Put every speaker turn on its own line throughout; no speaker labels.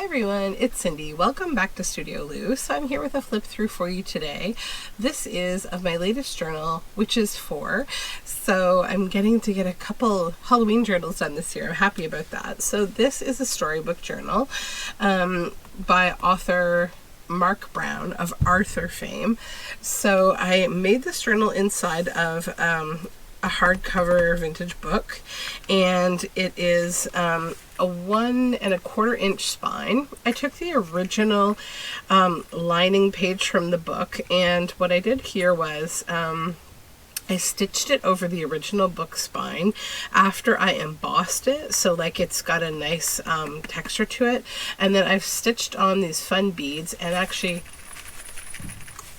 Hi everyone, it's Cindy. Welcome back to Studioloo. So I'm here with a flip through for you today. This is of my latest journal, Witches 4. So I'm getting to get a couple Halloween journals done this year. I'm happy about that. So this is a storybook journal by author Marc Brown of Arthur fame. So I made this journal inside of a hardcover vintage book, and it is a 1 1/4 inch spine. I took the original lining page from the book, and what I did here was I stitched it over the original book spine after I embossed it, so like it's got a nice texture to it, and then I've stitched on these fun beads and actually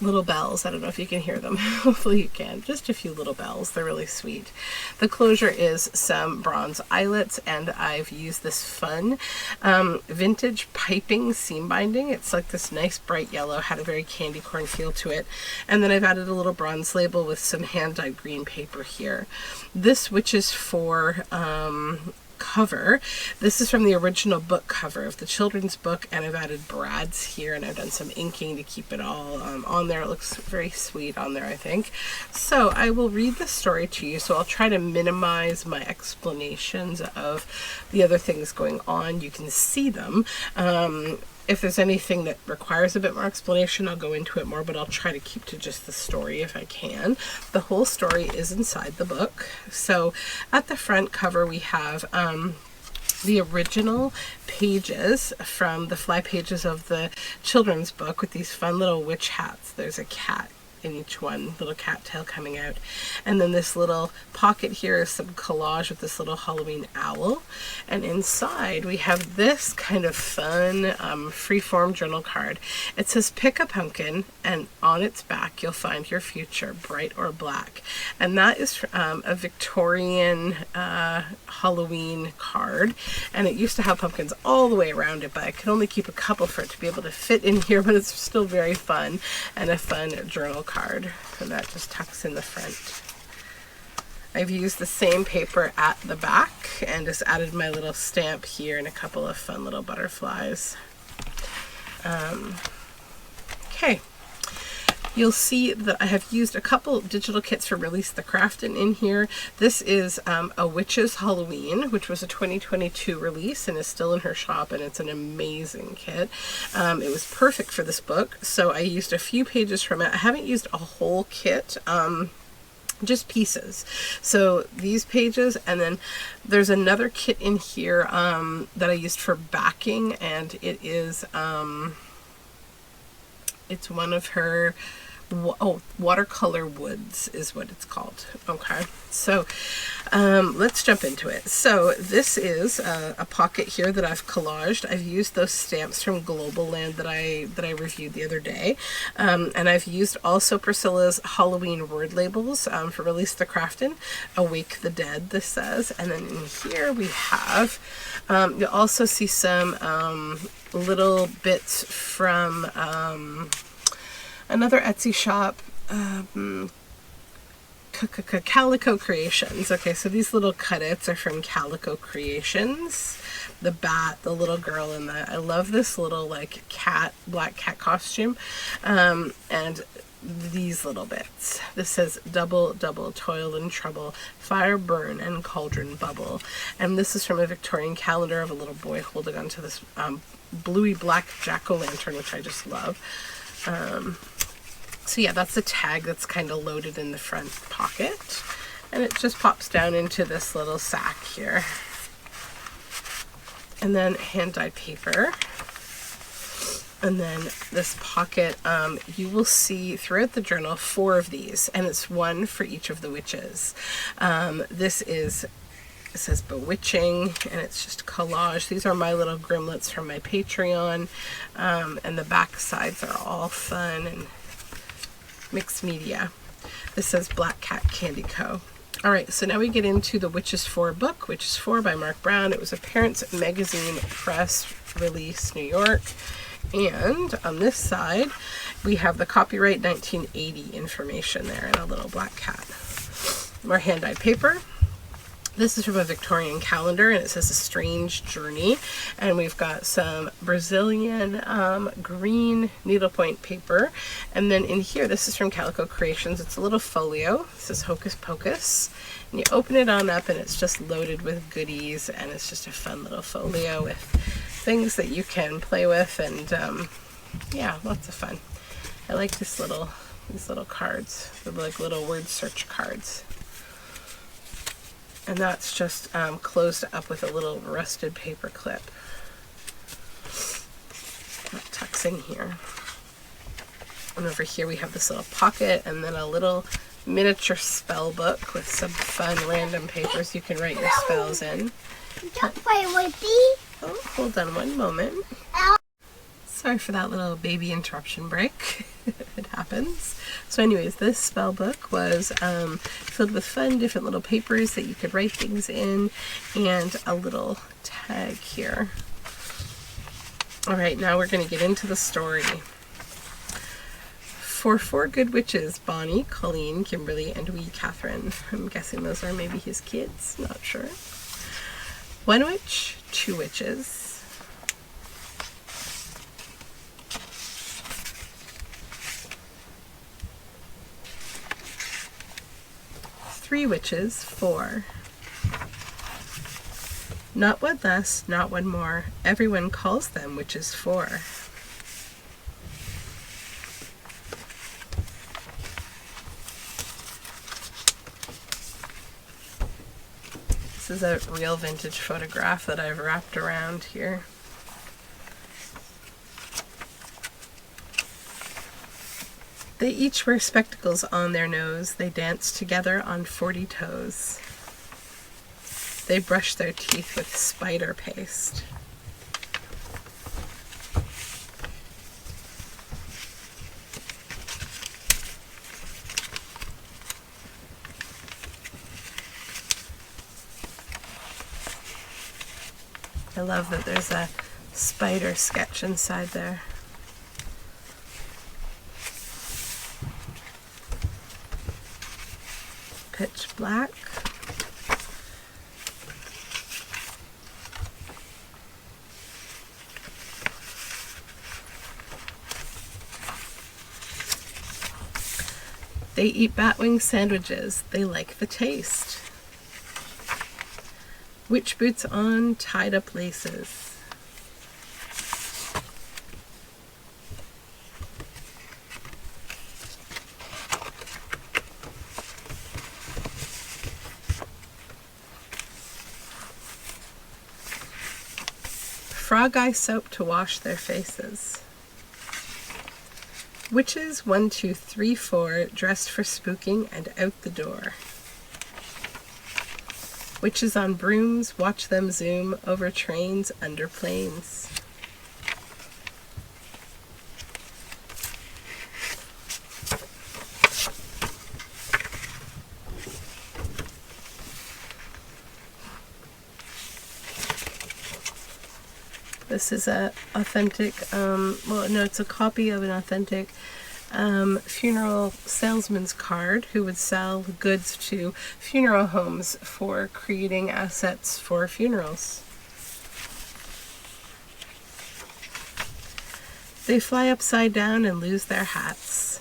little bells. I don't know if you can hear them. Hopefully you can. Just a few little bells. They're really sweet. The closure is some bronze eyelets, and I've used this fun vintage piping seam binding. It's like this nice bright yellow, had a very candy corn feel to it. And then I've added a little bronze label with some hand-dyed green paper here. This Witches 4 cover. This is from the original book cover of the children's book, and I've added brads here, and I've done some inking to keep it all on there. It looks very sweet on there, I think. So I will read the story to you, so I'll try to minimize my explanations of the other things going on. You can see them. If there's anything that requires a bit more explanation, I'll go into it more, but I'll try to keep to just the story if I can. The whole story is inside the book. So at the front cover, we have the original pages from the fly pages of the children's book with these fun little witch hats. There's a cat in each one, little cat tail coming out. And then this little pocket here is some collage with this little Halloween owl. And inside we have this kind of fun freeform journal card. It says pick a pumpkin, and on its back you'll find your future, bright or black. And that is a Victorian Halloween card. And it used to have pumpkins all the way around it, but I could only keep a couple for it to be able to fit in here, but it's still very fun, and a fun journal card. And that just tucks in the front. I've used the same paper at the back and just added my little stamp here and a couple of fun little butterflies. Okay. You'll see that I have used a couple digital kits for Release the Craftin' in here. This is a Witches Halloween, which was a 2022 release and is still in her shop, and it's an amazing kit. It was perfect for this book, so I used a few pages from it. I haven't used a whole kit, just pieces. So these pages, and then there's another kit in here that I used for backing, and it is it's one of her watercolor woods is what it's called. Okay, so let's jump into it. So this is a pocket here that I've collaged. I've used those stamps from Global Land that I reviewed the other day, and I've used also Priscilla's Halloween word labels for Release the Craftin'. Awake the Dead, this says. And then in here we have you'll also see some little bits from another Etsy shop, Calico Creations. Okay, so these little cut-its are from Calico Creations. The bat, the little girl in the, I love this little like cat, black cat costume. And these little bits. This says double, double, toil and trouble, fire burn and cauldron bubble. And this is from a Victorian calendar of a little boy holding onto this bluey black jack-o'-lantern, which I just love. So yeah, that's the tag that's kind of loaded in the front pocket, and it just pops down into this little sack here. And then hand-dyed paper. And then this pocket, you will see throughout the journal 4 of these, and it's one for each of the witches. This is, it says bewitching, and it's just collage. These are my little grimlets from my Patreon, and the back sides are all fun and mixed media. This says Black Cat Candy Co. Alright, so now we get into the Witches 4 book, Witches 4 by Marc Brown. It was a Parents Magazine press release, New York. And on this side, we have the copyright 1980 information there and a little black cat. More hand-dyed paper. This is from a Victorian calendar, and it says A Strange Journey. And we've got some Brazilian green needlepoint paper. And then in here, this is from Calico Creations. It's a little folio. This is Hocus Pocus. And you open it on up, and it's just loaded with goodies. And it's just a fun little folio with things that you can play with. And yeah, lots of fun. I like these little cards. They're like little word search cards. And that's just closed up with a little rusted paper clip. That tucks in here. And over here we have this little pocket and then a little miniature spell book with some fun random papers you can write your spells in.
Don't play with me.
Oh, hold on one moment. Sorry for that little baby interruption break. It happens. So anyways, this spell book was filled with fun different little papers that you could write things in, and a little tag here. Alright, now we're going to get into the story. For 4 good witches, Bonnie, Colleen, Kimberly, and wee Catherine. I'm guessing those are maybe his kids, not sure. 1 witch, 2 witches. 3 witches, 4. Not one less, not one more. Everyone calls them witches 4. This is a real vintage photograph that I've wrapped around here. They each wear spectacles on their nose. They dance together on 40 toes. They brush their teeth with spider paste. I love that there's a spider sketch inside there. Pitch black. They eat batwing sandwiches. They like the taste. Witch boots on, tied up laces. Frog eye soap to wash their faces. Witches 1, 2, 3, 4 dressed for spooking and out the door. Witches on brooms, watch them zoom over trains under planes. This is a authentic, well, no, it's a copy of an authentic funeral salesman's card who would sell goods to funeral homes for creating assets for funerals. They fly upside down and lose their hats.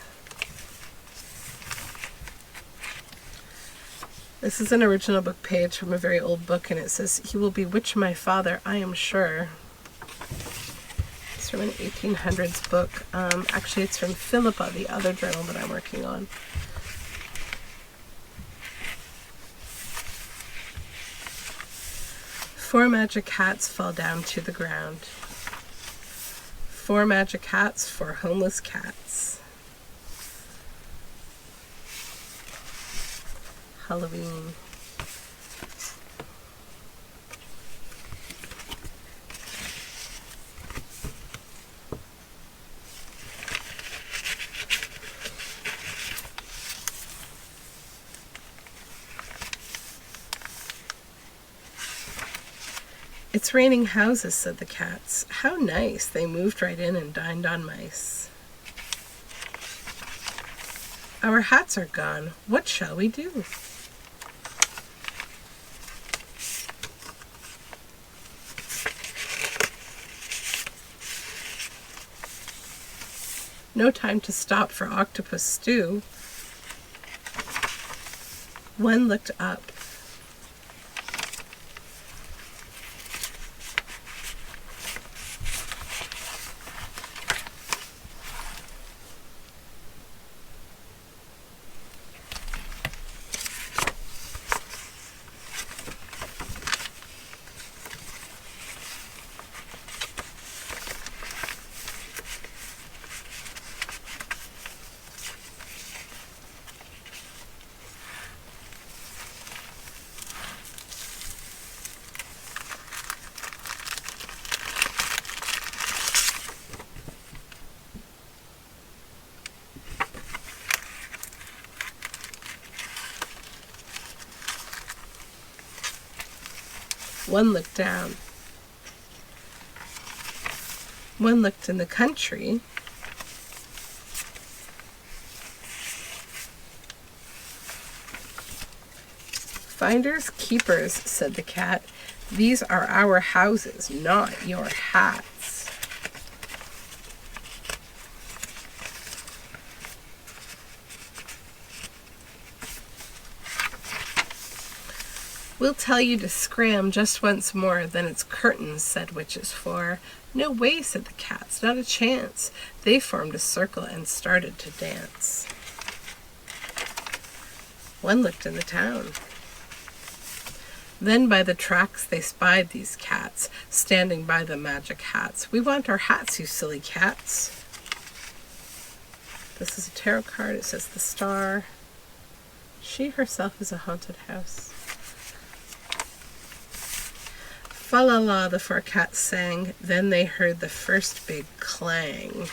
This is an original book page from a very old book, and it says, "He will bewitch my father, I am sure." It's from an 1800s book. Actually, it's from Philippa, the other journal that I'm working on. Four magic hats fall down to the ground. 4 magic hats for homeless cats. Halloween. "It's raining houses," said the cats. "How nice. They moved right in and dined on mice." "Our hats are gone. What shall we do?" No time to stop for octopus stew. One looked up. One looked down. One looked in the country. Finders keepers, said the cat. These are our houses, not your hats. We'll tell you to scram just once more, then it's curtains, said Witches 4. No way, said the cats, not a chance. They formed a circle and started to dance. One looked in the town. Then by the tracks they spied these cats, standing by the magic hats. We want our hats, you silly cats. This is a tarot card. It says the star. She herself is a haunted house. Fa la la, the 4 cats sang. Then they heard the first big clang.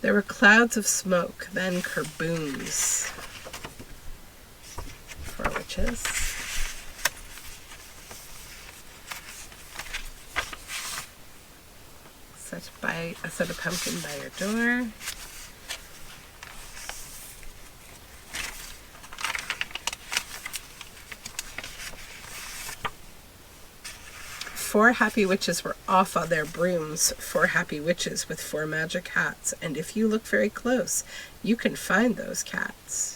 There were clouds of smoke, then kerbooms. 4 witches. Set a pumpkin by your door. Four happy witches were off on their brooms, 4 happy witches with 4 magic hats, and if you look very close, you can find those cats.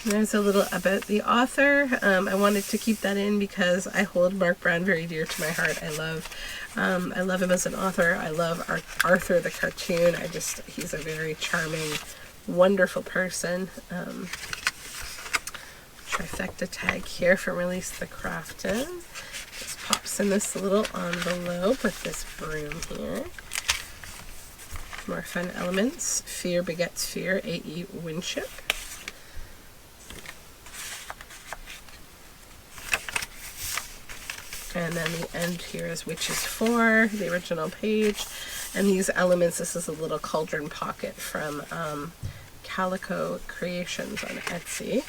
There's a little about the author. I wanted to keep that in because I hold Marc very dear to my heart. I love him as an author. I love Arthur the cartoon. He's a very charming, wonderful person. Trifecta tag here from Release the Crafton. This pops in this little envelope with this broom here. More fun elements. Fear begets fear. A.E. Winship. And then the end here is Witches 4, the original page. And these elements, this is a little cauldron pocket from Calico Creations on Etsy.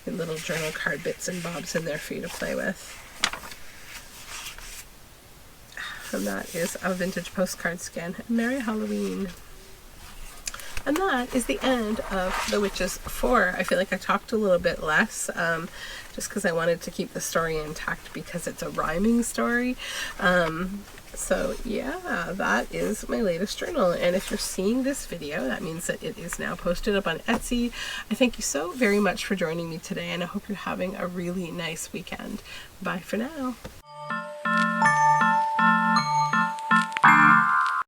And little journal card bits and bobs in there for you to play with. And that is a vintage postcard scan. Merry Halloween. And that is the end of The Witches 4. I feel like I talked a little bit less, just because I wanted to keep the story intact because it's a rhyming story. So yeah, that is my latest journal. And if you're seeing this video, that means that it is now posted up on Etsy. I thank you so very much for joining me today, and I hope you're having a really nice weekend. Bye for now.